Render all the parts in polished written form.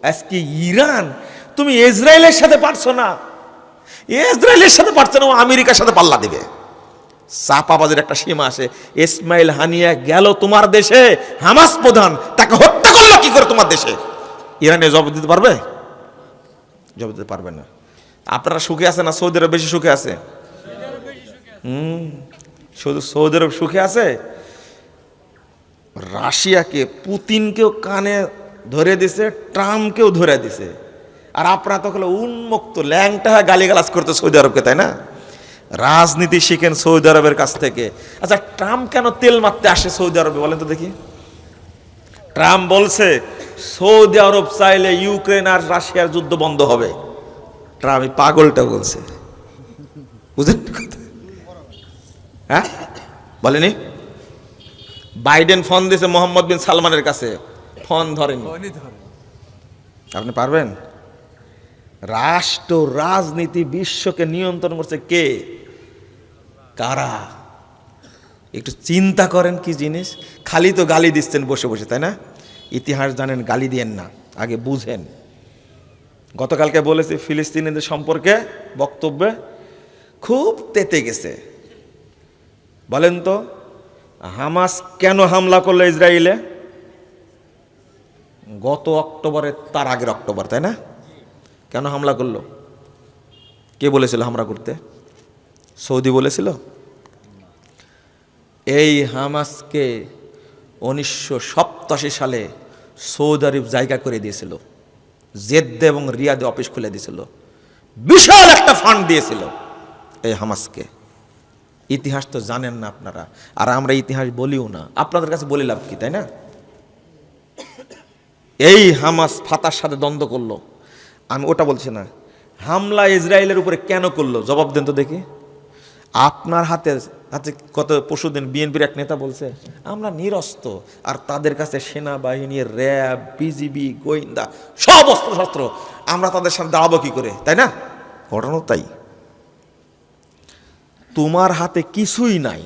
আজকে ইরান তুমি ইসরায়েলের সাথে পারছো না, ইসরায়েলের সাথে পারছো না, আমেরিকার সাথে পাল্লা দিবে। চাপাবাজের একটা সীমা আছে। ইসমাইল হানিয়া গেল তোমার দেশে, হামাস প্রধান, তাকে হত্যা করলো কি করে তোমার দেশে? ইরানে জবাব দিতে পারবে? জবাব দিতে পারবে না। আপনারা সুখে আছে না সৌদি আরব বেশি সুখে আছে? শুধু সৌদি আরব সুখে আছে? রাশিয়াকে, পুতিনকেও কানে ধরে দিছে, ট্রাম্পকেও ধরে দিছে। আর আপনারা তো হলো উন্মুক্ত ল্যাংটা গালিগালাজ করতে সৌদি আরবকে, তাই না? রাজনীতি শিখেন সৌদি আরবের কাছ থেকে। আচ্ছা, ট্রাম্প কেন তেল মারতে আসে সৌদি আরবে বলেন তো দেখি? ট্রাম্প বলছে সৌদি আরব চাইলে ইউক্রেন আর রাশিয়ার যুদ্ধ বন্ধ হবে। ট্রাম্প পাগলটা বলছে, বুঝলেন? হ্যাঁ বলেনি? বাইডেন ফোন দিয়েছে মোহাম্মদ বিন সালমানের কাছে, ফোন ধরেনি। আপনি পারবেন? রাষ্ট্র রাজনীতি বিশ্বকে নিয়ন্ত্রণ করছে কে, কারা? একটু চিন্তা করেন কি জিনিস। খালি তো গালি দিচ্ছেন বসে বসে, তাই না? ইতিহাস জানেন, গালি দিয়েন না, আগে বুঝেন। গতকালকে বলেছি ফিলিস্তিনিদের সম্পর্কে বক্তব্যে খুব তেতে গেছে। বলেন তো হামাস কেন হামলা করলো ইসরায়েলে? গত অক্টোবরে, তার আগের অক্টোবর, তাই না? কেন হামলা করলো? কে বলেছিল হামলা করতে? সৌদি বলেছিল? এই হামাসকে 1987 সালে সৌদি আরব জায়গা করে দিয়েছিল, জেদ্দা এবং রিয়াদে অফিস খুলে দিয়েছিল, বিশাল একটা ফান্ড দিয়েছিল এই হামাসকে। ইতিহাস তো জানেন না আপনারা, আর আমরা ইতিহাস বলিও না, আপনাদের কাছে বলে লাভ কি, তাই না? এই হামাস ফাতার সাথে দ্বন্দ্ব করলো, আমি ওটা বলছি না। হামলা ইসরায়েলের উপরে কেন করলো জবাব দেন তো দেখি। আপনার হাতে কত পরশুদিন বিএনপির এক নেতা বলছে আমরা নিরস্ত্র, আর তাদের কাছে সেনাবাহিনী, র্যাব, বিজিবি, গোয়েন্দা সব অস্ত্র শস্ত্র, আমরা তাদের সাথে দাঁড়াবো কি করে, তাই না? ঘটনা তাই। তোমার হাতে কিছুই নাই,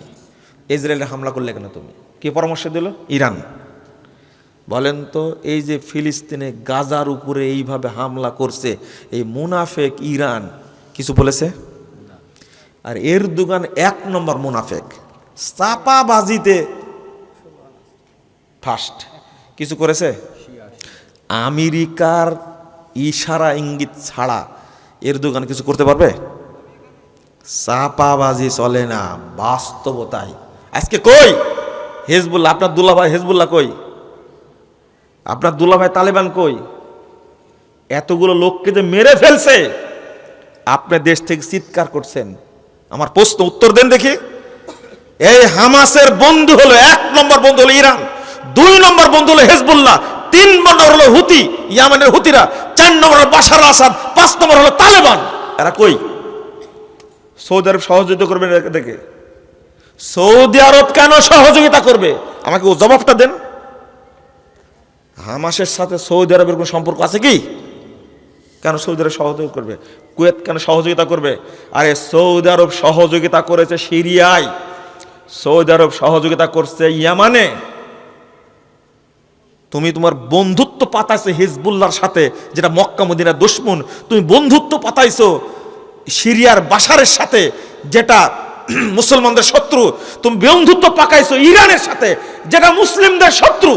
ইসরায়েলে হামলা করলে কেন তুমি? কে পরামর্শ দিল? ইরান। বলেন তো এই যে ফিলিস্তিনে গাজার উপরে এইভাবে হামলা করছে, এই মুনাফেক ইরান কিছু বলেছে? আর এরদোগান 1 নম্বর মুনাফেক, চাপাবাজিতে ফার্স্ট। কিছু করেছে? আমেরিকার ইশারা ইঙ্গিত ছাড়া এরদোগান কিছু করতে পারবে? চাপাবাজি চলে না, বাস্তবতায়। আজকে কই হেজবুল্লাহ? আপনার দুলাভাই হেজবুল্লাহ কই? আপনার দুলাভাই তালেবান কই? এতগুলো লোককে যে মেরে ফেলছে, আপনার দেশ থেকে চিৎকার করছেন। আমার প্রশ্ন উত্তর দেন দেখি। এই হামাসের বন্ধু হলো 1 নম্বর বন্ধু হলো ইরান, 2 নম্বর বন্ধু হলো হেজবুল্লাহ, 3 নম্বর হলো হুতি, ইয়ামেনের হুতিরা, 4 নম্বর হলো বাশার আসাদ, 5 নম্বর হলো তালেবান। এরা কই? সৌদি আরব সহযোগিতা করবে দেখে? সৌদি আরব কেন সহযোগিতা করবে? আমাকে ও জবাবটা দেন। হামাসের সাথে সৌদি আরবের কোনো সম্পর্ক আছে কি? কেন সৌদি আরব সহযোগিতা করবে? কুয়েত কেন সহযোগিতা করবে? আরে সৌদি আরব সহযোগিতা করেছে সিরিয়ায়, সৌদি আরব সহযোগিতা করছে ইয়ামানে। তুমি তোমার বন্ধুত্ব পাতাইছো হিজবুল্লাহর সাথে, যেটা মক্কা মদিনার দুশমন। তুমি বন্ধুত্ব পাতাইছো সিরিয়ার বাশারের সাথে, যেটা মুসলমানদের শত্রু। তুমি বন্ধুত্ব পাকাইছো ইরানের সাথে, যেটা মুসলিমদের শত্রু।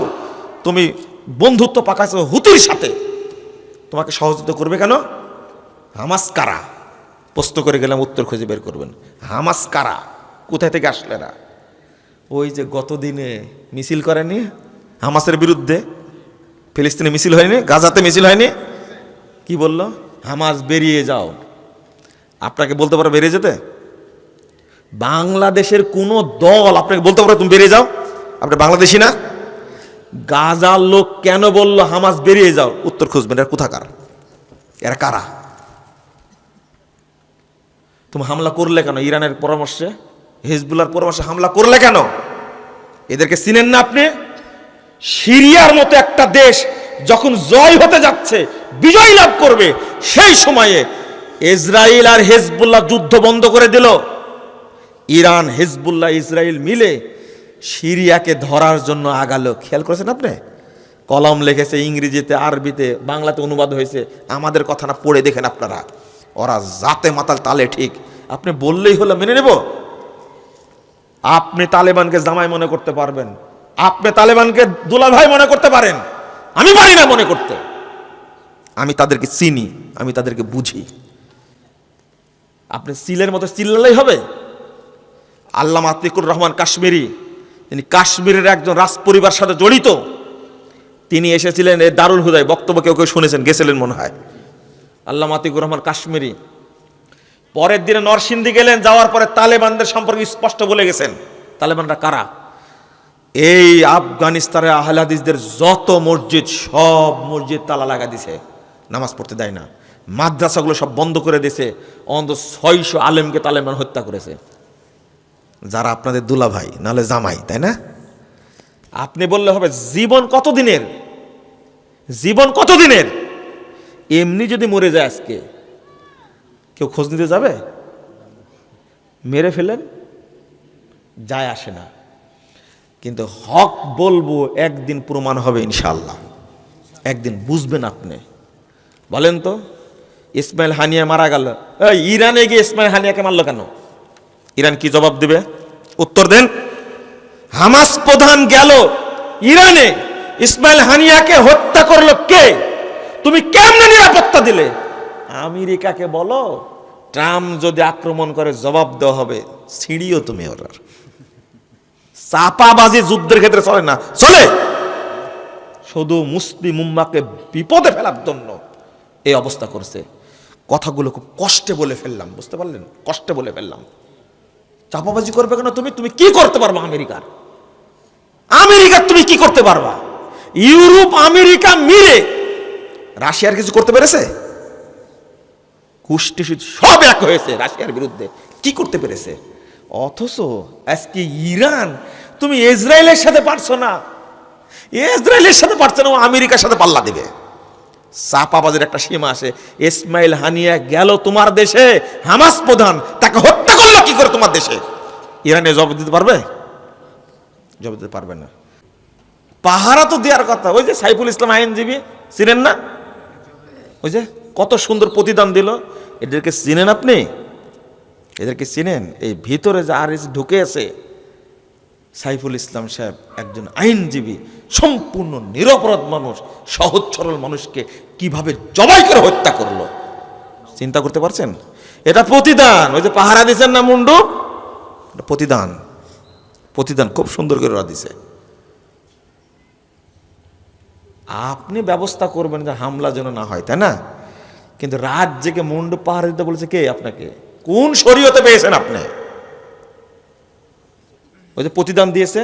তুমি বন্ধুত্ব পাকাইছো হুতির সাথে। তোমাকে সহযোগিতা করবে কেন? হামাস কারা? প্রশ্ন করে গেলাম, উত্তর খুঁজে বের করবেন। হামাস কারা? কোথায় থেকে আসলে এরা? ওই যে গত দিনে মিছিল করেনি হামাসের বিরুদ্ধে, ফিলিস্তিনে মিছিল হয়নি, গাজাতে মিছিল হয়নি? কি বলল? হামাস বেরিয়ে যাও। আপনাকে বলতে পারো বেরিয়ে যেতে? বাংলাদেশের কোন দল আপনাকে বলতে পারো তুমি বেরিয়ে যাও? আপনি বাংলাদেশি না? গাজার লোক কেন বলল হামাস বেরিয়ে যাও? উত্তর খুঁজবেন। এরা কোথাকার? এরা কারা? তুমি হামলা করলে কেন? ইরানের পরামর্শে, হিজবুল্লাহর পরামর্শে হামলা করলে কেন? এদেরকে চিনেন না আপনি? সিরিয়ার মতো একটা দেশ যখন জয় হতে যাচ্ছে, বিজয় লাভ করবে, সেই সময়ে ইসরায়েল আর হিজবুল্লাহ যুদ্ধ বন্ধ করে দিল। ইরান, হিজবুল্লাহ, ইসরায়েল মিলে সিরিয়াকে ধরার জন্য আগালো। খেয়াল করেছেন আপনি? কলম লিখেছে ইংরেজিতে, আরবিতে, বাংলাতে অনুবাদ হয়েছে। আমাদের কথা না পড়ে দেখেন আপনারা, ওরা জাতে মাতাল তালে ঠিক। আপনি বললেই হলো মেনে নেব? আপনি তালেবানকে জামাই মনে করতে পারবেন, আপনি তালেবানকে দুলাভাই মনে করতে পারেন, আমি পারি না মনে করতে। আমি তাদেরকে চিনি, আমি তাদেরকে বুঝি। আপনি সিলের মতো চিল্লালেই হবে? আল্লামা আতিকুর রহমান কাশ্মীরি, তিনি কাশ্মীরের একজন রাজপরিবার সাথে জড়িত। তিনি এসেছিলেন এই দারুল হুদায়, বক্তব্য কেউ কেউ শুনেছেন, গেছিলেন মনে হয়। আল্লামা আতিকুর রহমান কাশ্মীরি পরের দিনে নরসিংদী গেলেন, যাওয়ার পরে তালেবানদের সম্পর্কে স্পষ্ট বলে গেছেন। তালেবানরা কারা? এই আফগানিস্তানে আহলে হাদিসদের যত মসজিদ, সব মসজিদ তালা লাগা দিছে, নামাজ পড়তে দেয় না। মাদ্রাসাগুলো সব বন্ধ করে দিয়েছে। অন্তত 600 আলেমকে তালেবান হত্যা করেছে, যারা আপনাদের দুলাভাই নাহলে জামাই, তাই না? আপনি বললে হবে জীবন কতদিনের, জীবন কতদিনের? এমনি যদি মরে যায় আজকে, কেউ খোঁজ নিতে যাবে? মেরে ফেলেন, যায় আসে না। কিন্তু হক বলবো, একদিন প্রমাণ হবে ইনশাআল্লাহ, একদিন বুঝবেন আপনি। বলেন তো, ইসমাইল হানিয়া মারা গেল, ইরানে গিয়ে ইসমাইল হানিয়াকে মারলো কেন? ইরান কি জবাব দেবে? উত্তর দেন। হামাস প্রধান গেল ইরানে, ইসমাইল হানিয়াকে হত্যা করলো কে? তুমি কেমনে নিরাপত্তা দিলে? আমেরিকাকে বলো, ট্রাম্প যদি আক্রমণ করে জবাব দেওয়া হবে, ছিঁড়িও তুমি ওর। চাপাবাজি যুদ্ধের ক্ষেত্রে চলে না, চলে শুধু মুসলিম উম্মাকে বিপদে ফেলার জন্য এই অবস্থা করছে। কথাগুলো খুব কষ্টে বলে ফেললাম, বুঝতে পারলেন? কষ্টে বলে ফেললাম। চাপাবাজি করবে কেন? তুমি তুমি কি করতে পারবা? আমেরিকার তুমি কি করতে পারবা? ইউরোপ আমেরিকা মিলে রাশিয়ার কিছু করতে পেরেছে? কুষ্টি সব এক হয়েছে রাশিয়ার বিরুদ্ধে, কি করতে পেরেছে? অথচ আজকে ইরান, তুমি ইসরায়েলের সাথে পারছো না, ইসরায়েলের সাথে পারছো না, আমেরিকার সাথে পাল্লা দিবে। চাপাবাজির একটা সীমা আছে। ইসমাইল হানিয়া গেল তোমার দেশে, হামাস প্রধান, তাকে হত্যা করলো কি করে তোমার দেশে? ইরানে জবাব দিতে পারবে? জবাব দিতে পারবে না। পাহারা তো দেওয়ার কথা। ওই যে সাইফুল ইসলাম আইনজীবী, চিনেন না? ওই যে কত সুন্দর প্রতিদান দিল। এদেরকে চিনেন আপনি? এদেরকে চিনেন? এই ভিতরে যে আর ঢুকে আছে সাইফুল ইসলাম সাহেব, একজন আইনজীবী, সম্পূর্ণ নিরপরাধ মানুষ, সহজ সরল মানুষকে কিভাবে জবাই করে হত্যা করলো, চিন্তা করতে পারছেন? এটা প্রতিদান। ওই যে পাহারা দিচ্ছেন না মুন্ডু, প্রতিদান। প্রতিদান খুব সুন্দর করে ওরা দিছে। আপনি ব্যবস্থা করবেন যে হামলা যেন না হয়, তাই না? কিন্তু রাত জেগে মুন্ডু পাহারা দিতে বলেছে কে আপনাকে? কোন শরীয়তে পেয়েছেন আপনি? ওই যে প্রতিদান দিয়েছে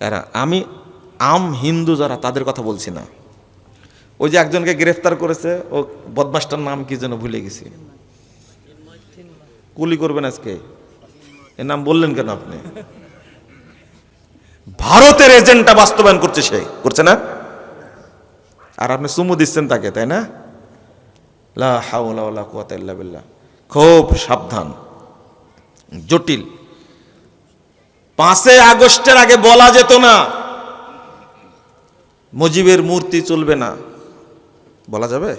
এরা। আমি হিন্দু যারা, তাদের কথা বলছি না। ওই যে একজনকে গ্রেফতার করেছে, ও বদমাসটার নাম কি যেন ভুলে গেছি, গুলি করবেন আজকে, এর নাম বললেন কেন আপনি? ভারতের এজেন্টটা বাস্তবায়ন করছে, সে করছে না, আর আপনি চুমু দিচ্ছেন তাকে, তাই না? লা হাওলা ওয়ালা কুওয়াতা ইল্লা বিল্লাহ। খুব সাবধান, জটিল। 5 আগস্টের আগে বলা যেত না মুজিবের মূর্তি চলবে না, বলা যাবে?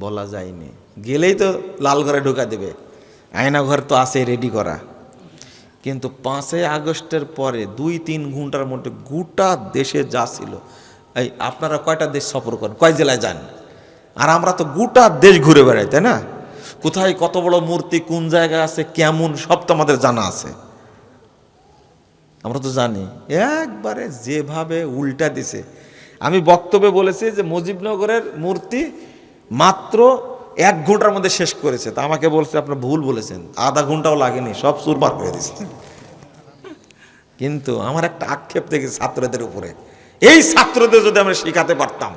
বলা যায়নি। গেলেই তো লালঘরে ঢোকা দেবে, আয়নাঘর তো আছে রেডি করা। কিন্তু 5 আগস্টের পরে 2-3 ঘন্টার মধ্যে গোটা দেশে যা ছিল, এই আপনারা কয়টা দেশ সফর করেন, কয় জেলায় যান? আর আমরা তো গোটা দেশ ঘুরে বেড়াই, তাই না? কোথায় কত বড় মূর্তি, কোন জায়গায় আছে, কেমন, সব তো আমাদের জানা আছে। আমরা তো জানি। একবারে যেভাবে উল্টা দিছে। আমি বক্তব্যে বলেছি যে মুজিবনগরের মূর্তি মাত্র 1 ঘন্টার মধ্যে শেষ করেছে। তা আমাকে বলছে আপনার ভুল বলেছেন, আধা ঘন্টাও লাগেনি, সব চুরমার করে দিচ্ছে। কিন্তু আমার একটা আক্ষেপ থেকে ছাত্রদের উপরে, এই ছাত্রদের যদি আমরা শেখাতে পারতাম,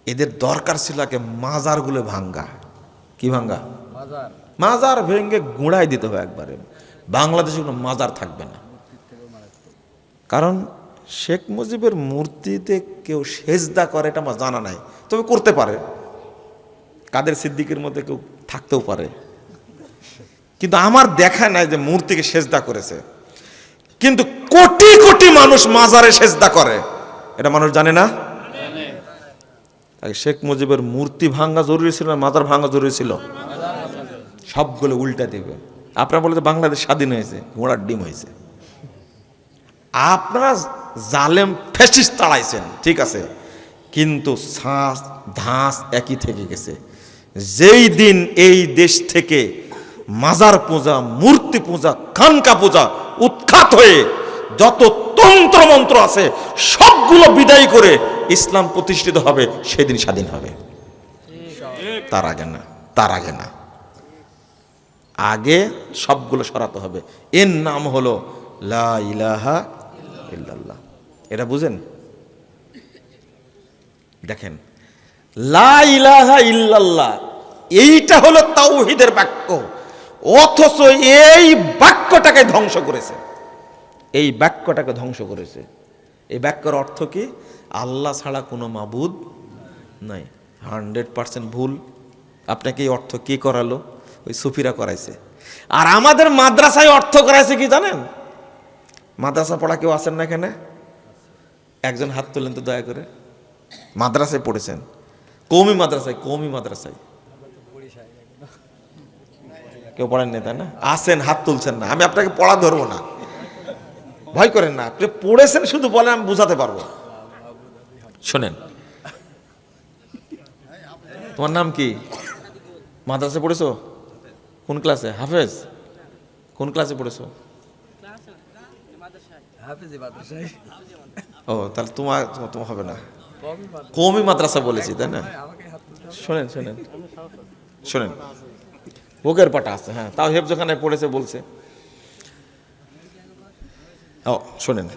এদের দরকার ছিল আগে মাজারগুলো ভাঙ্গা। কি ভাঙ্গা? মাজার ভেঙে গুঁড়াই দিতে হবে একবারে। বাংলাদেশে কোনো মাজার থাকবে না। কারণ শেখ মুজিবের মূর্তিতে কেউ সেজদা করে এটা আমার জানা নাই, তবে করতে পারে। কাদের সিদ্দিকের মধ্যে কেউ থাকতেও পারে, কিন্তু আমার দেখা নাই যে মূর্তিকে সেজদা করেছে। কিন্তু কোটি কোটি মানুষ মাজারে সেজদা করে, এটা মানুষ জানে না। শেখ মুজিবের মূর্তি ভাঙা জরুরি ছিল না মাজার ভাঙা জরুরি ছিল? সবগুলো উল্টা দিবে। আপনারা বলে বাংলাদেশ স্বাধীন হয়েছে, ঘোড়ার ডিম হয়েছে। আপনারা জালেম ফ্যাসিস্ট তাড়াইছেন, ঠিক আছে, কিন্তু শ্বাস ধাঁস একই থেকে গেছে। যেই দিন এই দেশ থেকে মাজার পূজা, মূর্তি পূজা, খানকা পূজা উৎখাত হয়ে যত তন্ত্র মন্ত্র আছে সবগুলো বিদায় করে ইসলাম প্রতিষ্ঠিত হবে, সেদিন স্বাধীন হবে। তার আগে না, তার আগে না, আগে সবগুলো সরাতে হবে। এর নাম হলো লা ইলাহা ইল্লাল্লাহ। এটা বুঝেন? দেখেন, লা ইলাহা ইল্লাল্লাহ এইটা হলো তাওহীদের বাক্য, অথচ এই বাক্যটাকে ধ্বংস করেছে, এই বাক্যটাকে ধ্বংস করেছে। এই বাক্যের অর্থ কি? আল্লাহ ছাড়া কোনো মাবুদ নাই। 100% ভুল। আপনাকে এই অর্থ কি করালো? ওই সুফিরা করাইছে। আর আমাদের মাদ্রাসায় অর্থ করাইছে কি জানেন? মাদ্রাসা পড়া কেউ আছেন না এখানে? একজন হাত তোলেন তো দয়া করে। মাদ্রাসায় পড়েছেন? কওমি মাদ্রাসায়? কওমি মাদ্রাসায় কেউ পড়েন না, তাই না? আছেন, হাত তুলছেন না। আমি আপনাকে পড়া ধরবো না, ভয় করেন না। আপনি পড়েছেন শুধু বলেন, আমি বুঝাতে পারবো। শোনেন, তোমার নাম কি? মাদ্রাসায় পড়েছো? কোন ক্লাসে? হাফেজ? কোন ক্লাসে পড়েছো? ও, তাহলে তোমার তোমার হবে না। কওমি মাদ্রাসা বলেছি, তাই না? শোনেন শোনেন শোনেন, বুকের পাটা আছে, হ্যাঁ, তাও হেফজখানায় পড়েছে বলছে। ও শোনেন,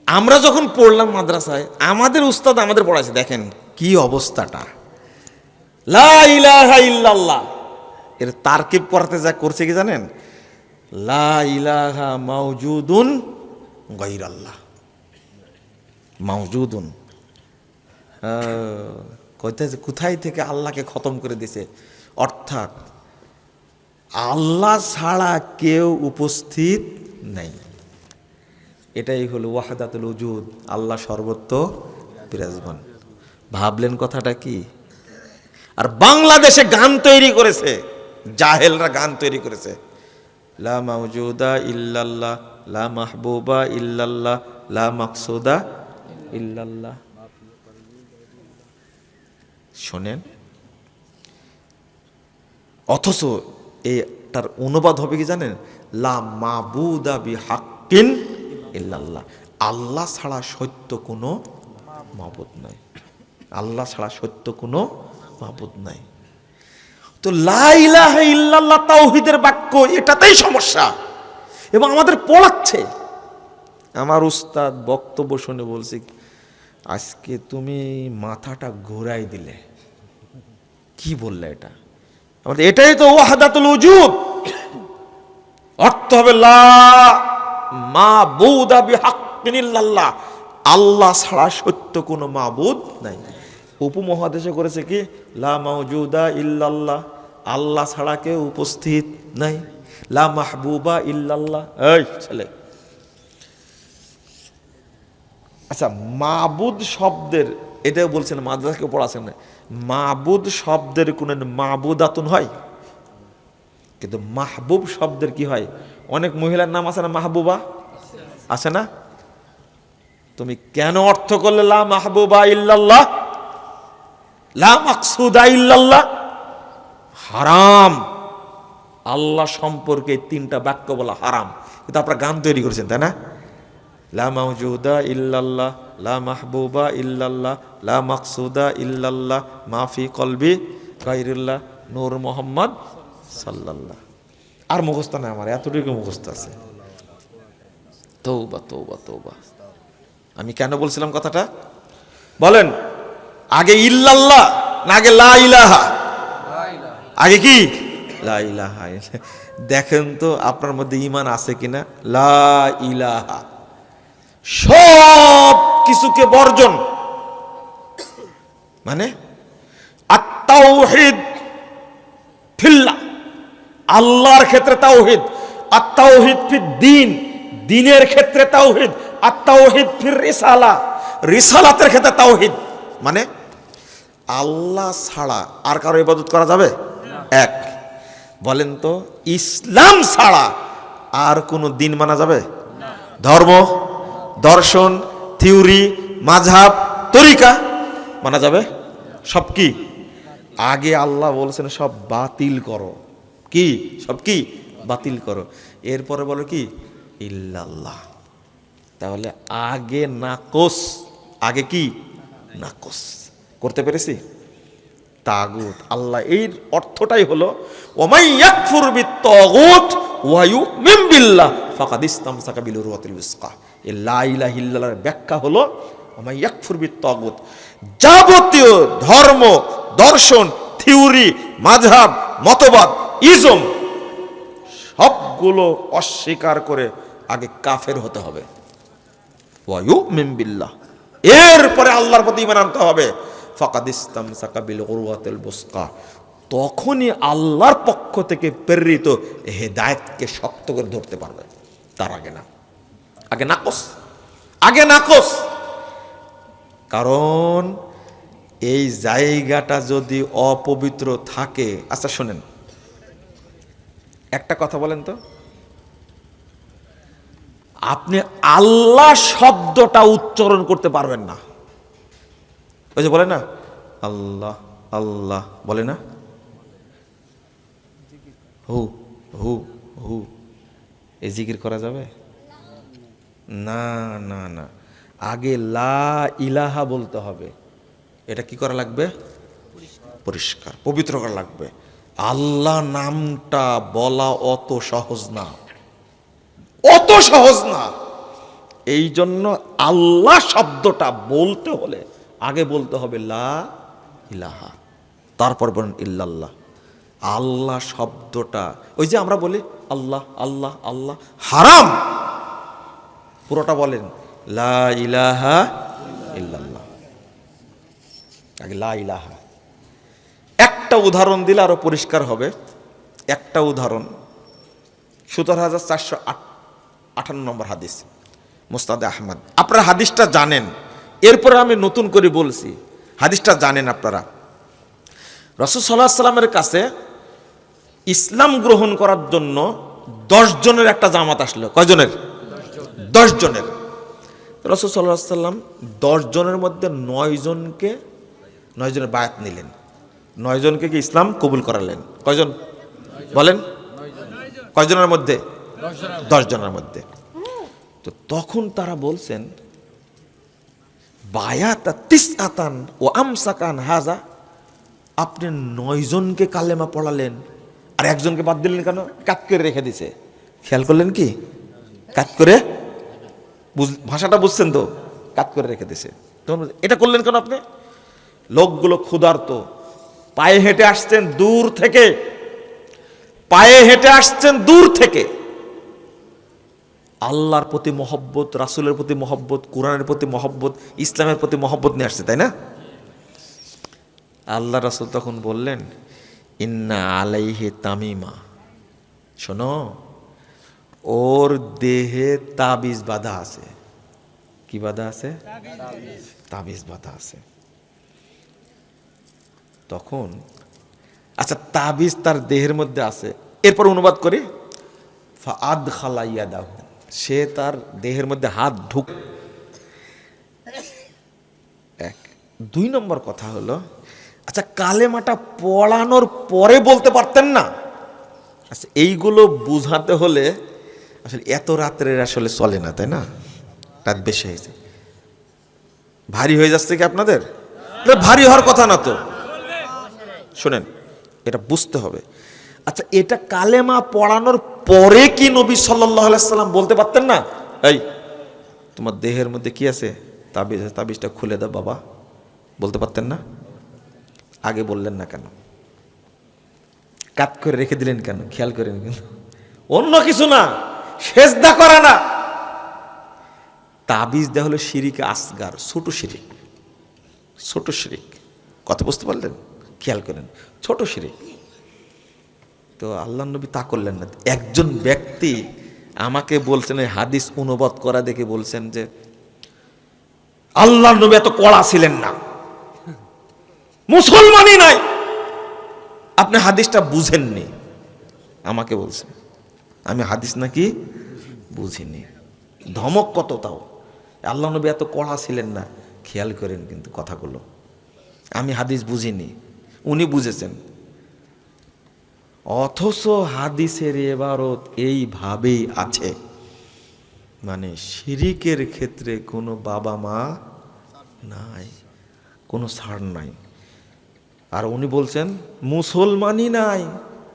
আমরা যখন পড়লাম মাদ্রাসায়, আমাদের উস্তাদ আমাদের পড়াইছে, দেখেন কি অবস্থাটা। লা ইলাহা ইল্লাল্লাহ এর তারকিব পড়াতে যা করছে কি জানেন? লা ইলাহা মাওজুদুন গায়রাল্লাহ, মাওজুদুন। কোথায় থেকে আল্লাহকে খতম করে দিছে, অর্থাৎ আল্লাহ ছাড়া কেউ উপস্থিত নেই। এটাই হলো ওয়াহদাতুল উজুদ, আল্লাহ সর্বত্র বিরাজমান। ভাবলেন কথাটা কি? আর বাংলাদেশে গান তৈরি করেছে, জাহেলরা গান তৈরি করেছে, লা মাওজুদা ইল্লাল্লাহ, লা মাহবুবা ইল্লাল্লাহ, লা মাকসুদা ইল্লাল্লাহ। শোনেন, অথচ এটার অনুবাদ হবে কি জানেন? লা মাবুদা বিহাক্কিন ইল্লাল্লাহ, আল্লাহ ছাড়া সত্য কোনো মাবুদ নাই, আল্লাহ ছাড়া সত্য কোনো মাবুদ নাই। তো লা ইলাহা ইল্লাল্লাহ তাওহীদের বাক্য, এটাতেই সমস্যা, এবং আমাদের পড়াচ্ছে। আমার উস্তাদ বক্তব্য শুনে বলছি, আজকে তুমি মাথাটা ঘুরাই দিলে। কি বললে এটা? আমাদের এটাই তো ওয়াহদাতুল উজুদ। অর্থ হবে লা মাবুদা বিহাক্কিন ইল্লাল্লাহ, আল্লাহ ছাড়া সত্য কোনো মাবুদ নাই। উপমহাদেশে করেছে কি? লা মাওজুদা ইল্লাল্লাহ, আল্লাহ ছাড়া কেউ উপস্থিত নাই। লা মাহবুবা ইল্লাল্লাহ। এই ছেলে, আচ্ছা, মাবুদ শব্দের, এটাও বলছেন মাদ্রাসাকে পড়াছেন না, মাবুদ শব্দের কোন মাবুদাতুন হয়, কিন্তু মাহবুব শব্দের কি হয়? অনেক মহিলার নাম আছে না, মাহবুবা আছে না? তুমি কেন অর্থ করলে লা মাহবুবা ইল্লাল্লাহ, লা মাকসুদা ইল্লাল্লাহ? হারাম। আল্লাহ সম্পর্কে তিনটা বাক্য বলা হারাম, কিন্তু আপনারা গান তৈরি করেছেন, তাই না? লা মাওজুদা ইল্লাল্লাহ, লা মাহবুবা ইল্লাল্লাহ, লা মাকসুদা ইল্লাল্লাহ, মাফি কলবি গায়রুল্লাহ, নূর মোহাম্মদ সাল্লাল্লাহ। আর মুখস্থ নাই আমার, এতটুকু মুখস্থ আছে। তৌবা তৌবা তৌবা। আমি কেন বলছিলাম কথাটা বলেন? আগে ইল্লাল্লাহ না আগে লা ইলাহা? আগে কি? লা ইলাহা। দেখেন তো আপনার মধ্যে ঈমান আছে কিনা। লা ইলাহা সব কিছুকে বর্জন, মানে আত-তাওহীদ ফিল্লাহ, আল্লাহর ক্ষেত্রে তাওহীদ। আত-তাওহীদ ফিদ দ্বীন, দ্বীনের ক্ষেত্রে তাওহীদ, আর তাওহীদ ফির রিসালা, রিসালাতের ক্ষেত্রে তাওহীদ। মানে আল্লাহ ছাড়া আর কারো ইবাদত করা যাবে? এক। বলেন তো ইসলাম ছাড়া আর কোনো দিন মানা যাবে? ধর্ম, দর্শন, থিওরি, মাযহাব, তরিকা মানা যাবে? সব কি? আগে আল্লাহ বলছেন সব বাতিল করো। কি? সব কি? বাতিল করো। এরপরে বলো কি? ইল্লাল্লাহ। তাহলে আগে নাকস, আগে কি? নাকস। করতে পেরেছি? তাগুত, আল্লাহ এর অর্থটাই হলো ওমাই ইয়াকফুর বিত-তাগুত ওয়া ইউমিন বিল্লাহ ফাকাদ ইসতামসাকা বিল উরওয়াতিল উসকা। এই লা ইলাহা ইল্লাল্লাহর ব্যাখ্যা হলো ওমাই ইয়াকফুর বিত-তাগুত, যাবতীয় ধর্ম, দর্শন, থিওরি, মাযহাব, মতবাদ, ইজম সবগুলো অস্বীকার করে আগে কাফের হতে হবে। ওয়া ইউমিন বিল্লাহ, এরপরে আল্লাহর প্রতি ঈমান আনতে হবে। ফাকাদ ইসতামসাকা বিল উরওয়াতিল উসকা, তখনই আল্লাহর পক্ষ থেকে প্রেরিত হেদায়েতকে শক্ত করে ধরতে পারবে। তার আগে না, আগে নাকস, আগে নাকস। কারণ এই জায়গাটা যদি অপবিত্র থাকে, আচ্ছা শোনেন একটা কথা বলেন তো, আপনি আল্লাহ শব্দটা উচ্চারণ করতে পারবেন না। ওই যে বলে না আল্লাহ আল্লাহ, বলে না হু হু হু, এই জিকির করা যাবে না? না না, আগে লা ইলাহা বলতে হবে। এটা কি করা লাগবে? পরিষ্কার, পবিত্র করা লাগবে। আল্লাহ নামটা বলা অত সহজ না, অত সহজ না। এই জন্য আল্লাহ শব্দটা বলতে হলে আগে বলতে হবে লা ইলাহা, তারপর বলেন ইল্লাল্লাহ। আল্লাহ শব্দটা, ওই যে আমরা বলি আল্লাহ আল্লাহ আল্লাহ, হারাম। পুরোটা বলেন লা ইলাহা ইল্লাল্লাহ, আগে লা ইলাহা। একটা উদাহরণ দিলে আরো পরিষ্কার হবে। একটা উদাহরণ 17,458 নম্বর হাদিস, মুসনাদে আহমদ। আপনারা হাদিসটা জানেন, এরপরে আমি নতুন করে বলছি। হাদিসটা জানেন আপনারা। রাসূল সাল্লাল্লাহু আলাইহি সাল্লামের কাছে ইসলাম গ্রহণ করার জন্য 10 জনের একটা জামাত আসলো। কয়জনের? 10 জনের। রাসূল সাল্লাল্লাহু আলাইহি সাল্লাম 10 জনের মধ্যে 9 জনের বায়াত নিলেন। 9 জনকে কি ইসলাম কবুল করালেন। কয়জন বলেন? কয়জনের মধ্যে? 10 জনের মধ্যে। তো তখন তারা বলছেন বায়াত তিসআতান ও আমসাকান হাজা, আপনি 9 জনকে কালেমা পড়ালেন আর একজনকে বাদ দিলেন কেন? কাট করে রেখে দিছে। খেয়াল করলেন কি? কাট করে, ভাষাটা বুঝছেন তো? কাট করে রেখে দিছে। তখন এটা করলেন কেন আপনি? লোকগুলো ক্ষুধার্ত, পায়ে হেঁটে আসছেন দূর থেকে, পায়ে হেঁটে আসছেন দূর থেকে। আল্লাহর প্রতি মহব্বত, রাসূলের প্রতি মহব্বত, কোরআনের প্রতি মহব্বত, ইসলামের প্রতি মহব্বত নিয়ে আসছে, তাই না? আল্লাহ রাসূল তখন বললেন ইন্না আলাইহি তামিমা, শোনো ওর দেহে তাবিজ বাঁধা আছে। কি বাঁধা আছে? তাবিজ বাঁধা আছে। তখন আচ্ছা, তাবিজ তার দেহের মধ্যে আছে, এরপর অনুবাদ করি ফাআদখালা ইয়াদাহু, সে তার দেহের মধ্যে হাত ঢুক। 1 2 নম্বর কথা হলো, আচ্ছা কালেমাটা পড়ানোর পরে বলতে পারতেন না? আচ্ছা এইগুলো বুঝাতে হলে আসলে এত রাত্রের আসলে চলে না, তাই না? রাত বেশি হয়েছে, ভারী হয়ে যাচ্ছে কি আপনাদের? ভারী হওয়ার কথা না তো। শোনেন, এটা বুঝতে হবে। আচ্ছা এটা কালেমা পড়ানোর পরে কি নবী সাল্লাল্লাহু আলাইহি সাল্লাম বলতে পারতেন না এই তোমার দেহের মধ্যে কি আছে? তাবিজ, তাবিজটা খুলে দাও বাবা, বলতে পারতেন না? আগে বললেন না কেন? কাট করে রেখে দিলেন কেন? খেয়াল করেন কিন্তু অন্য কিছু না, সেজদা করা না। তাবিজ দেওয়া হলো শিরিকে আসগার, ছোট শিরিক, ছোট শিরিক। কথা বুঝতে পারলেন? খেয়াল করেন, ছোট শিরিক। তো আল্লাহ নবী তা করলেন না। একজন ব্যক্তি আমাকে বলছেন এই হাদিস অনুবাদ করা দেখে বলছেন যে আল্লাহর নবী এত কড়া ছিলেন না, মুসলমানই নাই। আপনি হাদিসটা বুঝেননি, আমাকে বলছেন আমি হাদিস নাকি বুঝিনি। ধমক কত তাও, আল্লাহ নবী এত কড়া ছিলেন না। খেয়াল করেন কিন্তু কথাগুলো, আমি হাদিস বুঝিনি, উনি বুঝেছেন। অথচ হাদিসের ইবারত এইভাবেই আছে, মানে শিরিকের ক্ষেত্রে কোনো বাবা মা নাই, কোনো ছাড় নাই। আর উনি বলছেন মুসলমানই নাই,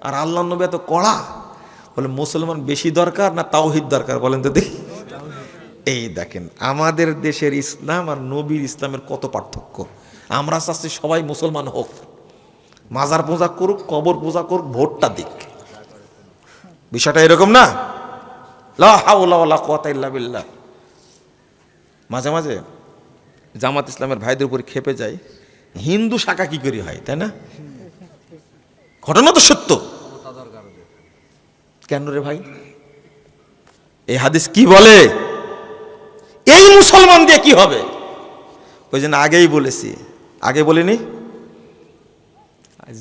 আর আল্লাহ নবী এত কড়া। বলে মুসলমান বেশি দরকার না তাওহীদ দরকার বলেন তো দেখি। এই দেখেন আমাদের দেশের ইসলাম আর নবীর ইসলামের কত পার্থক্য। আমরা চাচ্ছি সবাই মুসলমান হোক, মাজার পূজা করুক, কবর পূজা করুক, ভোটটা দিক। বিষয়টা এরকম না। লা হাওলা ওয়ালা কুওয়াতা ইল্লা বিল্লাহ। মাঝে মাঝে জামাত ইসলামের ভাইদের উপর খেপে যায়, হিন্দু শাখা কি করে হয়, তাই না? ঘটনা তো সত্য। কেন রে ভাই? এই হাদিস কি বলে? এই মুসলমান দিয়ে কি হবে? ওই জন্য আগেই বলেছি, আগে বলিনি,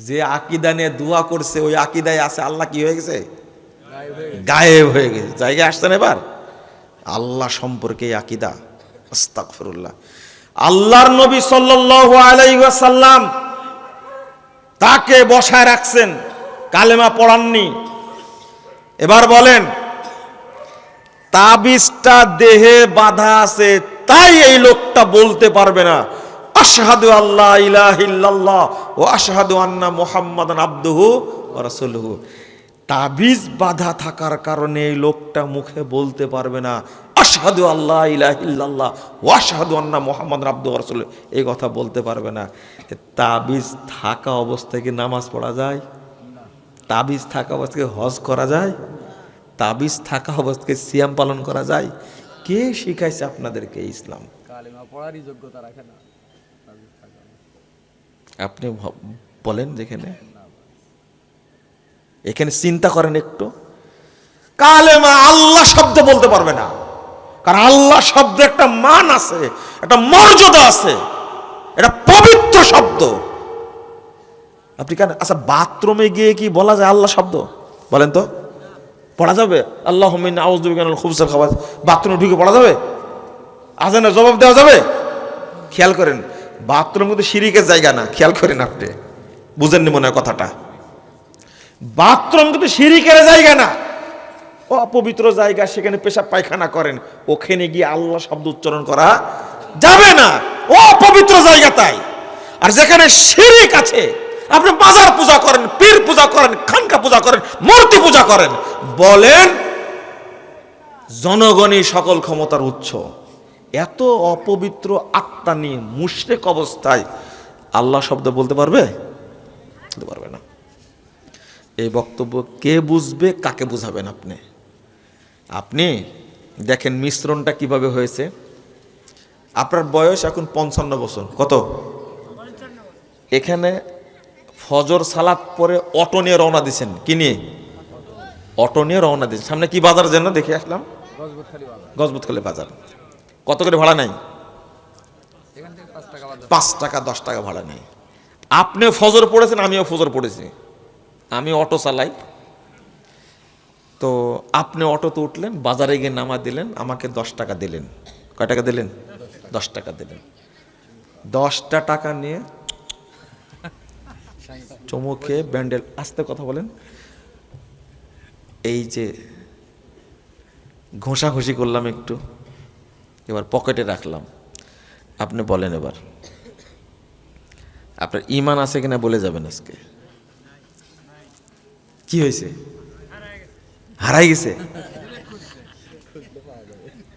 যে আকীদা নিয়ে দোয়া করছে ওই আকীদায় আছে আল্লাহ কি হয়ে গেছে? গায়েব হয়ে গেছে। জায়গায় আসছেন এবার আল্লাহ সম্পর্কে আকীদা। আস্তাগফিরুল্লাহ। আল্লাহর নবী সাল্লাল্লাহু আলাইহি ওয়াসাল্লাম তাকে বসায় রাখছেন, কালেমা পড়াননি। এবার বলেন, তাবিজটা দেহে বাঁধা আছে তাই এই লোকটা বলতে পারবে না আশহাদু আল্লা ইলাহা ইল্লাল্লাহ ওয়া আশহাদু আন্না মুহাম্মাদান আবদুহু ওয়া রাসূলুহু। তাবিজ বাঁধা থাকার কারণে এই লোকটা মুখে বলতে পারবে না আশহাদু আল্লা ইলাহা ইল্লাল্লাহ ওয়া আশহাদু আন্না মুহাম্মাদান আবদুহু ওয়া রাসূলুহু, এই কথা বলতে পারবে না। তাবিজ থাকা অবস্থায় কি নামাজ পড়া যায়? তাবিজ থাকা অবস্থায় হজ করা যায়? তাবিজ থাকা অবস্থায় সিয়াম পালন করা যায়? কে শিখাইছে আপনাদেরকে ইসলাম? কালেমা পড়ারই যোগ্যতা রাখে না। আপনি বলেন, যেখানে এখানে চিন্তা করেন একটু, কালেমা আল্লাহ শব্দ বলতে পারবে না, কারণ আল্লাহ শব্দে একটা মান আছে, একটা মর্যাদা আছে, এটা পবিত্র শব্দ। আপনি কেন, আচ্ছা বাথরুমে গিয়ে কি বলা যায় আল্লাহ শব্দ? বলেন তো, পড়া যাবে? আল্লাহুম্মা ইন্নী আউযু বিকা মিনাল খুবুসি ওয়াল খাবাথ, বাথরুমে ঢুকে পড়া যাবে? আজানের জবাব দেওয়া যাবে? খেয়াল করেন, বাথরুম কিন্তু শিরিকের জায়গা না। খেয়াল করেন, আপনি বুঝেননি মনে হয় কথাটা। বাথরুম কিন্তু শিরিকের জায়গা না, অপবিত্র জায়গা। সেখানে পেশাব পায়খানা করেন, ওখানে গিয়ে আল্লাহ শব্দ উচ্চারণ করা যাবে না, অপবিত্র জায়গা। তাই আর যেখানে শিরিক আছে, আপনি মাজার পূজা করেন, পীর পূজা করেন, খানকা পূজা করেন, মূর্তি পূজা করেন, বলেন জনগণই সকল ক্ষমতার উৎস, এত অপবিত্র আত্মা নিয়ে মুশরিক অবস্থায় আল্লাহ শব্দ বলতে পারবে? বলতে পারবে না। এই বক্তব্য কে বুঝবে, কাকে বুঝাবেন আপনি? আপনি দেখেন মিশ্রণটা কিভাবে হয়েছে। আপনার বয়স এখন 55 বছর। কত? এখানে ফজর সালাত পরে অটো নিয়ে রওনা দিয়েছেন। কি নিয়ে? অটো নিয়ে রওনা দিয়েছেন। সামনে কি বাজার যেন দেখে আসলাম? গজবতখালী বাজার। কত করে ভাড়া নেই? 5 টাকা 10 টাকা ভাড়া নেই। আপনি ফজর পড়েছেন, আমিও ফজর পড়েছি, আমি অটো চালাই। তো আপনি অটোতে উঠলেন, বাজারে গিয়ে নামা দিলেন, আমাকে 10 টাকা দিলেন। কয় টাকা দিলেন? 10 টাকা দিলেন। 10টা টাকা নিয়ে চমুকে ব্যান্ডেল, আস্তে কথা বলেন, এই যে ঘষাঘষি করলাম একটু, এবার পকেটে রাখলাম। আপনি বলেন এবার আপনার ঈমান আছে কিনা বলে যাবেন। আজকে কি হয়েছে? হারাই গেছে।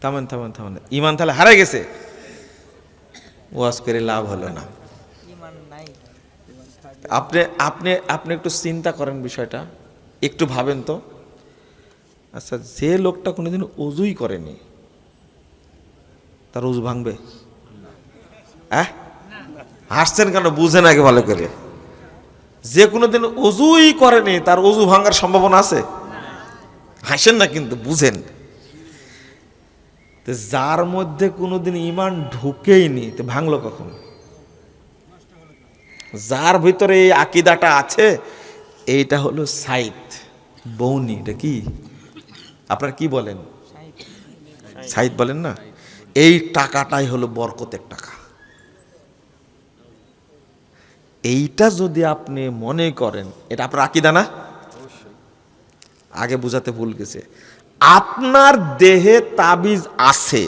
থামেন থামেন থামেন, ঈমান তাহলে হারাই গেছে, ওয়াজ করে লাভ হলো না। আপনি আপনি আপনি একটু চিন্তা করেন বিষয়টা, একটু ভাবেন তো। আচ্ছা, যে লোকটা কোনোদিন ওযুই করেনি তার ওযু ভাঙবে? হাসছেন কেন? বুঝেন আগে ভালো করে। যে কোনোদিন ওযুই করেনি তার ওযু ভাঙার সম্ভাবনা আছে? হাসেন না কিন্তু বুঝেন। তো যার মধ্যে কোনোদিন ইমান ঢুকেইনি তো ভাঙলো কখন? যার ভিতরে এই আকীদাটা আছে, এইটা হলো সাইদ বৌনি। এটা কি আপনার কি বলেন? সাইদ বলেন না? এই টাকাটাই হলো বরকতের টাকা। এইটা যদি আপনি মনে করেন, এটা আপনার আকীদা না? আগে বুঝাতে ভুল গেছে। আপনার দেহে তাবিজ আছে,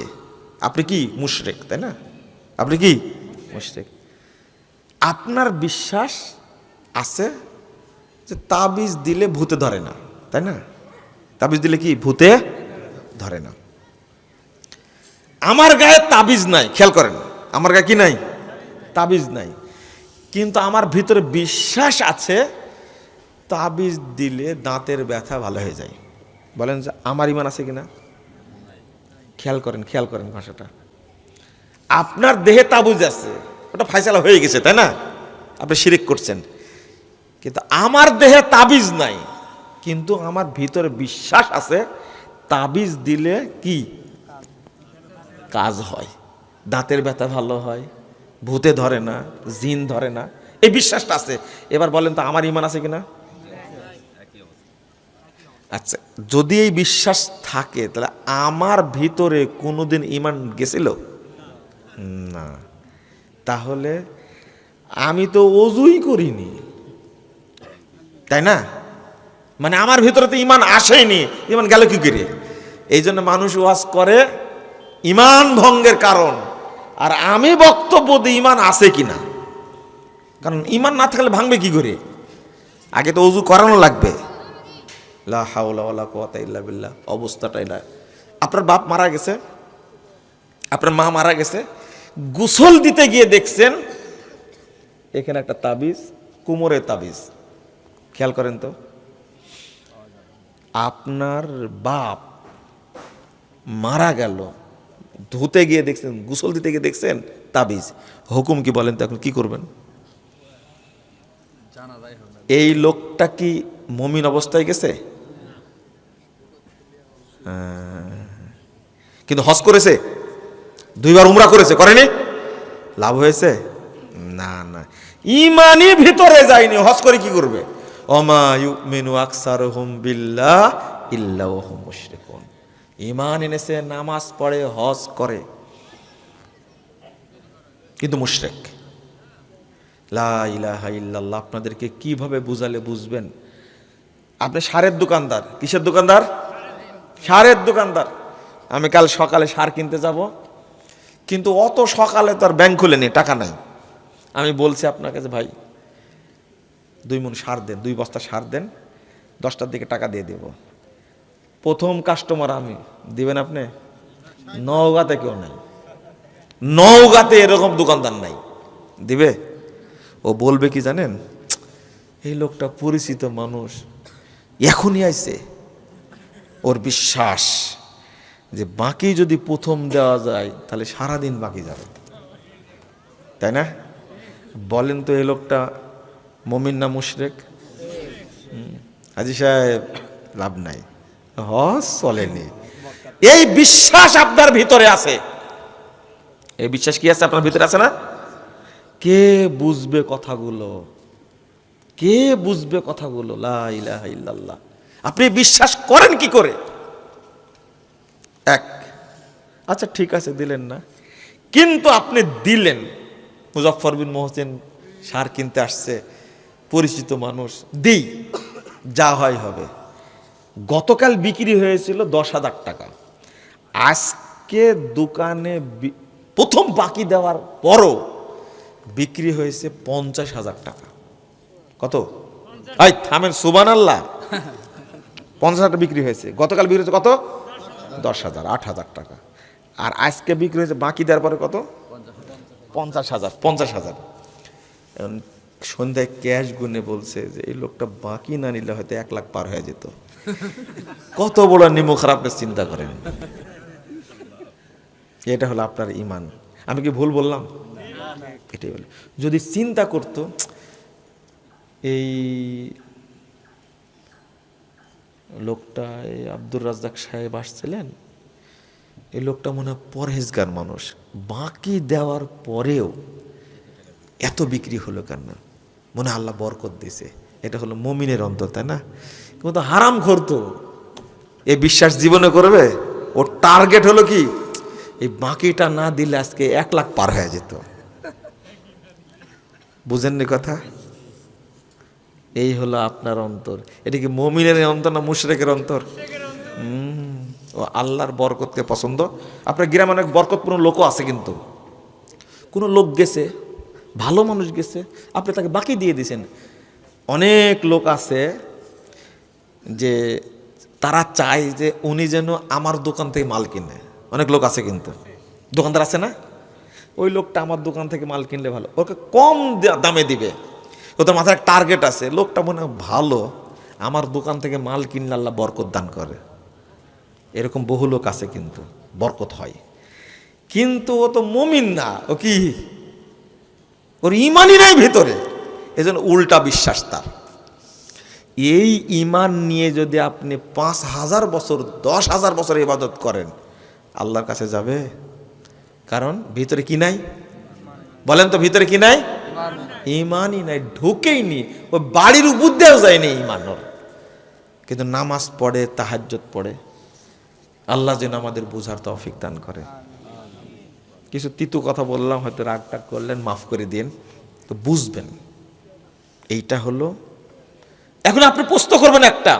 আপনি কি মুশরিক, তাই না? আপনি কি মুশরিক? আপনার বিশ্বাস আছে যে তাবিজ দিলে ভূতে ধরে না, তাই না? তাবিজ দিলে কি ভূতে ধরে না? আমার গায়ে তাবিজ নাই, খেয়াল করেন, আমার গায়ে কি নাই? তাবিজ নাই, কিন্তু আমার ভিতরে বিশ্বাস আছে তাবিজ দিলে দাঁতের ব্যথা ভালো হয়ে যায়। বলেন যে আমার ইমান আছে কিনা? খেয়াল করেন ভাষাটা। আপনার দেহে তাবিজ আছে, ওটা ফায়সালা হয়ে গেছে, তাই না? আপনি শিরিক করছেন। কিন্তু আমার দেহে তাবিজ নাই, কিন্তু আমার ভিতরে বিশ্বাস আছে তাবিজ দিলে কি কাজ হয়, দাঁতের ব্যথা ভালো হয়, ভূতে ধরে না, জিন ধরে না, এই বিশ্বাসটা আছে। এবার বলেন তো আমার ইমান আছে কিনা? আচ্ছা, যদি এই বিশ্বাস থাকে তাহলে আমার ভিতরে কোনোদিন ইমান গেছিল না? তাহলে আমি তো ওযুই করিনি, তাই না? মানে আমার ভিতরে তো ইমান আসেনি, ইমান গেল কি করে? এই জন্য মানুষ ওয়াজ করে ইমান ভঙ্গের কারণ, আর আমি বক্তব্য দিই ইমান আছে কিনা। কারণ ইমান না থাকলে ভাঙবে কি করে? আগে তো ওযু করানো লাগবে। লা হাওলা ওয়ালা কুওয়াতা ইল্লা বিল্লাহ। অবস্থাটাই না, আপনার বাপ মারা গেছে, আপনার মা মারা গেছে, গোসল দিতে গিয়ে দেখছেন এখানে একটা তাবিজ, কোমরে তাবিজ। খেয়াল করেন তো, আপনার বাপ মারা গেল, ধুতে গিয়ে দেখছেন, গোসল দিতে গিয়ে দেখছেন তাবিজ, হুকুম কি বলেন তো? এখন কি করবেন? এই লোকটা কি মুমিন অবস্থায় গেছে? কিন্তু হজ করেছে, 2 বার উমরা করেছে, করেনি? লাভ হয়েছে? না না, ইমানই ভিতরে যায়নি, হজ করে কি করবে? ওমা ইউমিনু আকসারুহুম বিল্লাহ ইল্লা ওয়া হুম মুশরিকুন। ইমান এনেছে, নামাজ পড়ে, হজ করে, কিন্তু মুশরিক। লা ইলাহা ইল্লাল্লাহ। আপনাদেরকে কিভাবে বুঝালে বুঝবেন? আপনি সারের দোকানদার, কিসের দোকানদার? সারের দোকানদার। আমি কাল সকালে সার কিনতে যাব, কিন্তু অত সকালে তো আর ব্যাংক খুলেনি, টাকা নাই। আমি বলছি আপনাকে যে ভাই 2 মণ সার দেন, 2 বস্তা সার দেন, 10টার দিকে টাকা দিয়ে দেব। প্রথম কাস্টমার আমি, দিবেন আপনি? নওগাঁতে কেউ নাই, নওগাঁতে এরকম দোকানদার নাই, দিবে? ও বলবে কি জানেন? এই লোকটা পরিচিত মানুষ, এখনই আইছে। ওর বিশ্বাস যে বাকি যদি প্রথম দেওয়া যায় তাহলে সারাদিন বাকি যাবে, তাই না? বলেন তো এই লোকটা মুমিন না মুশরিক? হাজী সাহেব লাভ নাই, হজ চলেনি। এই বিশ্বাস আপনার ভিতরে আছে, এই বিশ্বাস কি আছে? আপনার ভিতরে আছে না? কে বুঝবে কথাগুলো? কে বুঝবে কথাগুলো? লা ইলাহা ইল্লাল্লাহ। আপনি বিশ্বাস করেন কি করে? এক, আচ্ছা ঠিক আছে দিলেন না, কিন্তু আপনি দিলেন। মুজাফফর বিন মোহসেন সার কিনতে আসছে, পরিচিত মানুষ, দিই, যা হয় হবে। গতকাল বিক্রি হয়েছিল 10,000 টাকা, আজকে দোকানে প্রথম বাকি দেওয়ার পরও বিক্রি হয়েছে 50,000 টাকা। কত? এই থামেন, সুবহানাল্লাহ। 50,000 বিক্রি হয়েছে, গতকাল বিক্রি হয়েছে কত? 10,000, 8,000 টাকা। আর আজকে বিক্রি হয়েছে বাকি দেওয়ার পরে কত? 50,000। এখন সন্ধ্যায় ক্যাশ গুনে বলছে যে এই লোকটা বাকি না নিলে হয়তো 1 লাখ পার হয়ে যেত। কত বড় নিমো খারাপ চিন্তা করেন। এটা হলো আপনার ইমান। আমি কি ভুল বললাম? এটাই বলি। যদি চিন্তা করতো এই লোকটা এই আব্দুর রাজ্জাক সাহেব আসছিলেন, এই লোকটা মনে হয় পরহেজগার মানুষ, বাকি দেওয়ার পরেও এত বিক্রি হলো কেন? মনে হয় আল্লাহ বরকত দিছে, এটা হলো মুমিনের অন্তর, তাই না? কিন্তু হারাম করতো, এই বিশ্বাস জীবনে করবে? ওর টার্গেট হলো কি, এই বাকিটা না দিলে আজকে 1 লাখ পার হয়ে যেত। বুঝেননি কথা? এই হলো আপনার অন্তর। এটা কি মুমিনের অন্তর না মুশরিকের অন্তর? ও আল্লাহর বরকতকে পছন্দ। আপনার গ্রামে অনেক বরকতপূর্ণ লোকও আছে, কিন্তু কোনো লোক গেছে, ভালো মানুষ গেছে, আপনি তাকে বাকি দিয়ে দিয়েছেন। অনেক লোক আছে যে তারা চায় যে উনি যেন আমার দোকান থেকে মাল কিনে। অনেক লোক আছে, কিন্তু দোকানদার আছে না, ওই লোকটা আমার দোকান থেকে মাল কিনলে ভালো, ওকে কম দামে দিবে। ওদের মাথায় টার্গেট আছে, লোকটা মনে হয় ভালো, আমার দোকান থেকে মাল কিনলে আল্লাহ বরকত দান করে। এরকম বহু লোক আছে, কিন্তু বরকত হয়। কিন্তু ও তো মুমিন না, ও কি, ওর ইমানই নাই ভিতরে, এজন্য উল্টা বিশ্বাস তার। এই ইমান নিয়ে যদি আপনি 5,000 বছর 10,000 বছর ইবাদত করেন, আল্লাহর কাছে যাবে? কারণ ভিতরে কি নাই? বলেন তো, ভিতরে কি নাই? ইমানই নাই, ঢুকেইনি, ওই বাড়ির উপর দিয়েও যায়নি ইমান ওর। কিন্তু নামাজ পড়ে, তাহাজ্জুদ পড়ে। আল্লাহ যেন আমাদের বুঝার তৌফিক দান করে। কিছু তিতু কথা বললাম, হয়তো রাগ টাগ করলেন, মাফ করে দিন, তো বুঝবেন এইটা হলো। এখন আপনি প্রশ্ন করবেন একটা,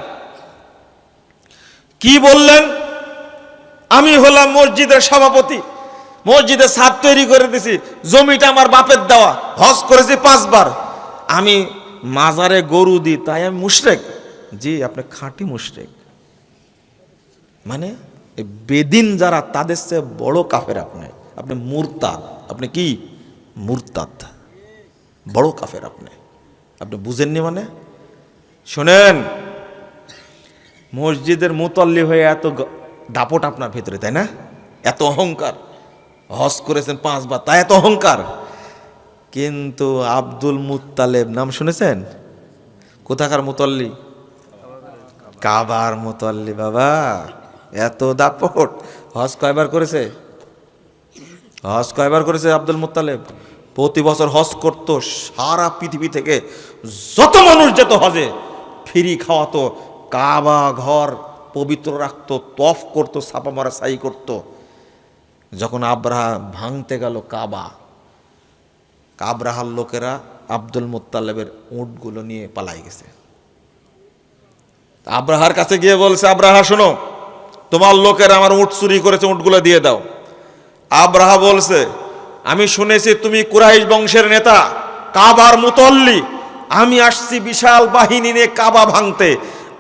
কি বললেন? আমি হলাম মসজিদের সভাপতি, মসজিদে ছাদ তৈরি করে দিছি, জমিটা আমার বাপের দেওয়া, হজ করেছি 5 বার, আমি মাজারে গরু দিই, তাই আমি মুশরিক? জি, আপনি খাঁটি মুশরিক। মানে এই বেদিন যারা, তাদের চেয়ে বড় কাফের আপনি। আপনি মুরতাদ। আপনি কি? মুরতাদ, বড় কাফের আপনি। আপনি বুঝেননি মানে? শোনেন, মসজিদের মুতল্লি হয়ে এত দাপট আপনার ভেতরে, তাই না? এত অহংকার, হজ করেছেন 5 বার, তাই এত অহংকার। কিন্তু আব্দুল মুত্তালেব নাম শুনেছেন? কোথাকার মুতল্লি? কাবার মুতল্লি। বাবা, এত দাপট। হজ কয়বার করেছে? হজ কয়বার করেছে আব্দুল মুত্তালেব? প্রতি বছর হজ করত, সারা পৃথিবী থেকে যত মানুষ যেত হজে, ফ্রি খাওয়াতো, কাবা ঘর পবিত্র রাখতো, তফ করতো, ছাপা মারা সাই করতো। যখন আব্রাহা ভাঙতে গেল কাবা, আব্রাহার লোকেরা আব্দুল মুত্তালেবের উটগুলো নিয়ে পালাই গেছে। আব্রাহার কাছে গিয়ে বলছে, আব্রাহা শোনো, তোমার লোকেরা আমার উট চুরি করেছে, উটগুলো দিয়ে দাও। আব্রাহা বলছে, আমি শুনেছি তুমি কুরাইশ বংশের নেতা, কাবার মুতল্লি, আমি আসছি বিশাল বাহিনী নিয়ে কাবা ভাঙতে,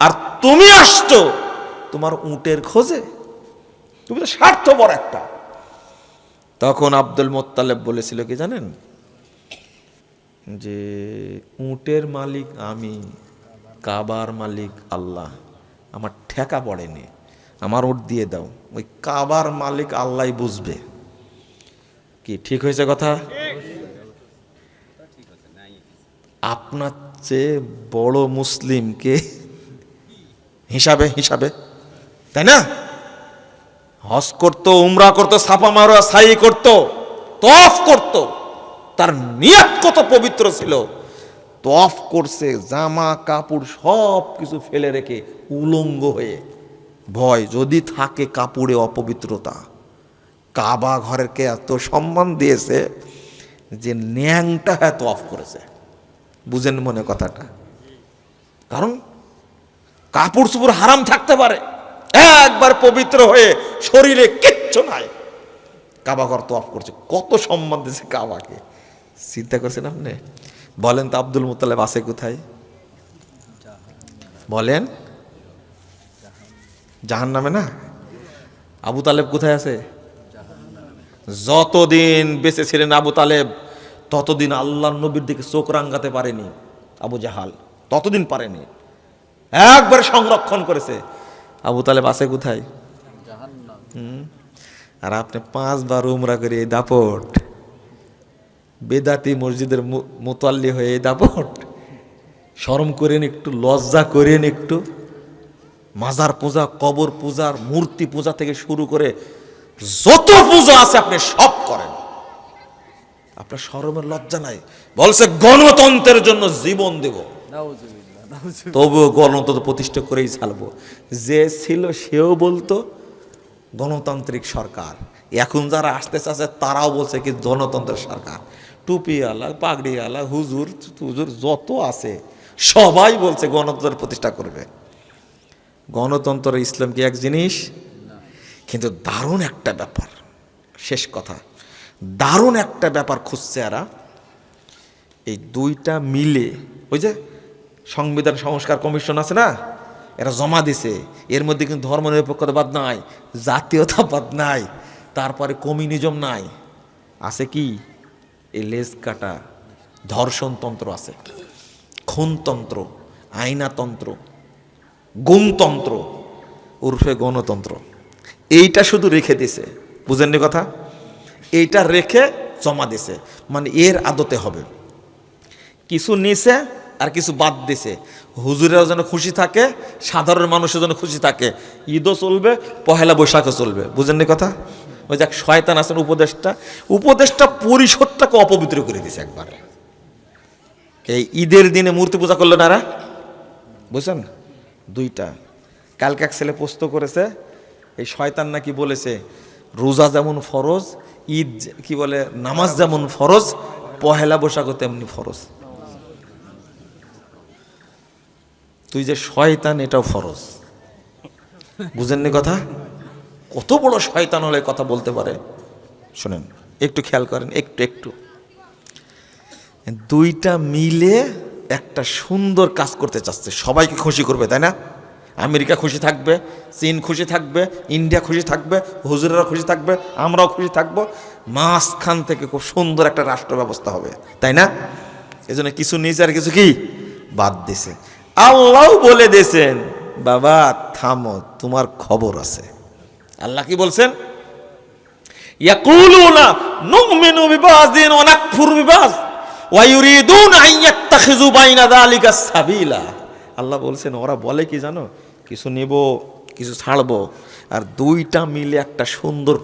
আর তুমি আসছো তোমার উটের খোঁজে? তুমি তো স্বার্থপর একটা। তখন আব্দুল মুত্তালেব বলেছিল কি জানেন? যে উটের মালিক আমি, কাবার মালিক আল্লাহ, আমার ঠেকা পড়েনি, আমার উট দিয়ে দাও, ওই কাবার মালিক আল্লাহ বুঝবে। কি ঠিক হয়েছে কথা? আপনার চেয়ে বড় মুসলিমকে হিসাবে হিসাবে, তাই না? হজ করতো, উমরা করতো, ছাপা মারা সাই করতো, তফ করতো, তার নিয়ত কত পবিত্র ছিল। তফ করছে, জামা কাপড় সব কিছু ফেলে রেখে উলঙ্গ হয়ে, ভয় যদি থাকে কাপড়ে অপবিত্রতা। কাবা ঘরকে এত সম্মান দিয়েছে যে ন্যাংটা এত অফ করেছে। বুঝেন মনে কথাটা? কারণ কাপড় চোপড় হারাম থাকতে পারে, একবার পবিত্র হয়ে শরীরে কিচ্ছু নাই, কাবা ঘর তো অফ করছে, কত সম্মান দিয়েছে কাবাকে। চিন্তা করছেন আপনি? বলেন তো আব্দুল মুত্তালেব আছে কোথায়? বলেন, জাহান্নামে না? আবু তালেব কোথায় আছে? যতদিন বেঁচে ছিলেন আবু তালেব, ততদিন আল্লাহর নবীর দিকে চোখ রাঙ্গাতে পারেনি আবু জাহাল, ততদিন পারেনি, একবার সংরক্ষণ করেছে। আবু তালেব আছে কোথায়? আর আপনি 5 বার উমরা করে এই দাপট, বেদাতি মসজিদের মুতাল্লি হয়ে এই দাপট, শরম করেন একটু, লজ্জা করেন একটু। মাজার পূজা, কবর পূজার, মূর্তি পূজা থেকে শুরু করে যত পূজা আছে আপনি সব করেন, আপনার শরমের লজ্জা নাই? বলছে গণতন্ত্রের জন্য জীবন দেব, নাউজুবিল্লাহ, নাউজুবিল্লাহ। তবুও গণতন্ত্র প্রতিষ্ঠা করেই ছাড়বো। যে ছিল সেও বলতো গণতান্ত্রিক সরকার, এখন যারা আসতে চাচ্ছে তারাও বলছে কি গণতন্ত্রের সরকার। টুপি আলা, পাগড়ি আলা, হুজুর হুজুর যত আছে সবাই বলছে গণতন্ত্র প্রতিষ্ঠা করবে। গণতন্ত্র ইসলাম কি এক জিনিস? কিন্তু দারুণ একটা ব্যাপার, শেষ কথা, দারুণ একটা ব্যাপার খুঁজছে এরা। এই দুইটা মিলে, ওই যে সংবিধান সংস্কার কমিশন আছে না, এরা জমা দিছে, এর মধ্যে কিন্তু ধর্মনিরপেক্ষতাবাদ নাই, জাতীয়তাবাদ নাই, তারপরে কমিউনিজম নাই, আছে কি এই লেজ কাটা ধর্ষণতন্ত্র আছে, খুনতন্ত্র, আইনাতন্ত্র, গুমতন্ত্র উর্ফে গণতন্ত্র। এইটা শুধু রেখে দিছে, বুঝেননি কথা? এইটা রেখে জমা দিছে, মানে এর আদতে হবে। কিছু নিছে আর কিছু বাদ দিছে, হুজুরেরা যেন খুশি থাকে, সাধারণ মানুষের যেন খুশি থাকে, ঈদও চলবে, পহেলা বৈশাখও চলবে, বুঝেননি কথা? ওই যে এক শয়তান আছেন উপদেষ্টা পরিষদটাকে অপবিত্র করে দিছে একবারে। এই ঈদের দিনে মূর্তি পূজা করলো না, বুঝছেন? দুইটা কালকে এক ছেলে পোস্ট করেছে, এই শয়তান নাকি বলেছে রোজা যেমন ফরজ, ঈদ কি বলে নামাজ যেমন ফরজ, পহেলা বৈশাখও তেমনি ফরজ। তুই যে শয়তান এটাও ফরজ, বুঝেননি কথা? কত বড় শয়তান হলে কথা বলতে পারে? শোনেন, একটু খেয়াল করেন, একটু দুইটা মিলে একটা সুন্দর কাজ করতে চাচ্ছে, সবাইকে খুশি করবে, তাই না? আমেরিকা খুশি থাকবে, চীন খুশি থাকবে, ইন্ডিয়া খুশি থাকবে, হুজুরেরা খুশি থাকবে, আমরাও খুশি থাকবো, মাঝখান থেকে খুব সুন্দর একটা রাষ্ট্র ব্যবস্থা হবে, তাই না? এই জন্য কিছু নিচে আর কিছু কি বাদ দিছে। আল্লাহ বলে দিয়েছেন, বাবা থামো, তোমার খবর আছে। আল্লাহ কি বলছেন? ইয়াকুলুনা নুমিনু বিবাযিন ওয়া নাকফুরু বিবায ওয়া ইউরিদুনা আন ইয়াত্তাখিযু বাইনা যালিকা সাবিলা। আল্লাহ বলছেন, ওরা বলে কি জানো, কিছু নিব কিছু ছাড়বো, আর দুইটা মিলে একটা সুন্দর